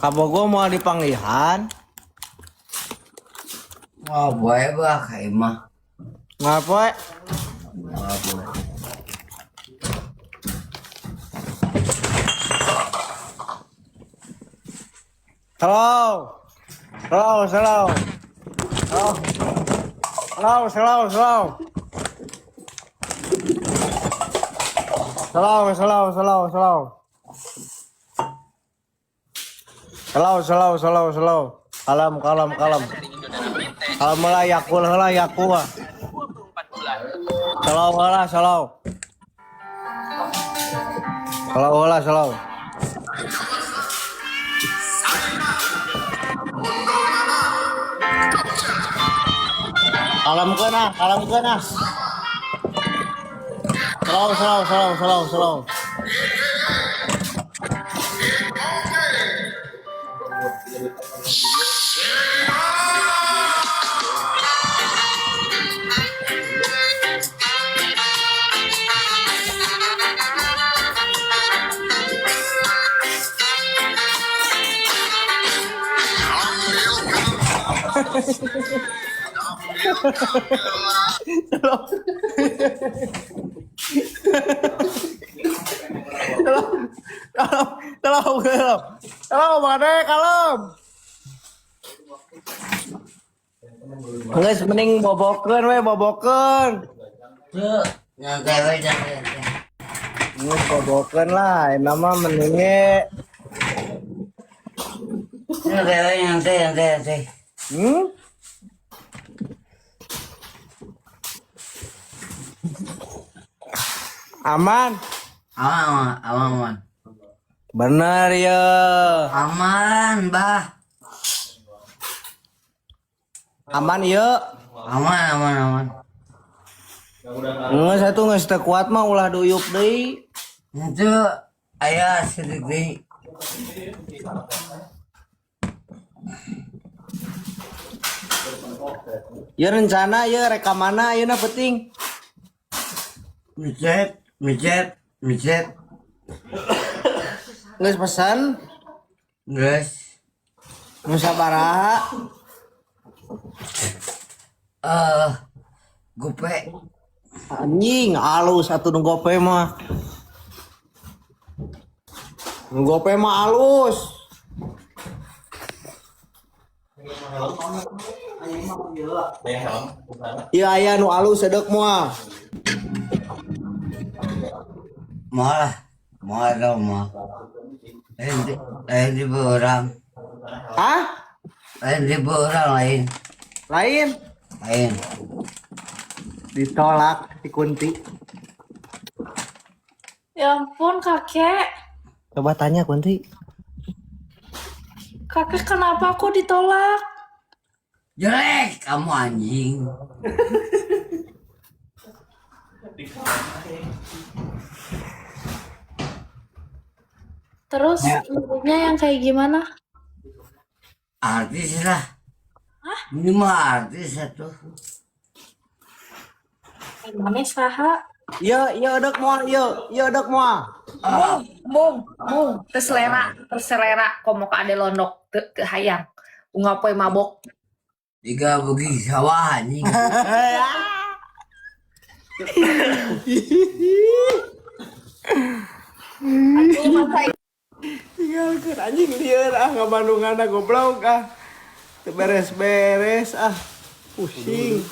Kabogo mau dipanggihan? Oh, boleh bah kayak mah. Ngapa? Slow. Slow, slow. Slow. Slow, slow, slow. Slow, slow, slow, slow. Slow, slow, slow, slow. Kalem, kalem, kalem. Kalem lah, yakul lah, yakul. Slow lah, slow. Slow lah, slow. Kalem kena, kalem kena. Slow, slow, slow, slow, slow. Kalem, mana kalem? Guys, mending bobokeun we, bobokeun. Tuh, nyantai we nyantai. Ini bobokeun lah, nama mendingnya. Nyantai we nyantai, nyantai, nyantai. Aman? Aman, aman, aman. Bener ya. Aman, bah. Aman ya. Aman, aman, aman. Nggak satu nggak kuat mah ulah duyuk deui. Itu ayah sedikit. Ya rencana ya rekamana ayeuna penting. Micet, micet, micet. Geus pesan, Guys. nu sabaraha? Gope. Anjing, halus atuh nu gope mah. Nu gope mah halus. Iya aya nu halus sedek moal. Malah, malah dong, mah. Lain ribu orang. Hah? Lain ribu orang lain. Lain? Lain. Ditolak si Kunti. Ya ampun kakek. Coba tanya Kunti. Kakek kenapa aku ditolak? Jelek kamu anjing. Terus lagunya yang kayak gimana? Artis lah. Ini mah artis satu. Gimana saha? Iya, iya dek moal, iya dek moal. Mung, terselera, komo ka ade londok teu hayang. Unga poe mabok. Tiga bagi sawah anjing. Tinggalkan anjing lieur ah ngabandunganna goblok ah. Teu beres-beres ah. Pusing.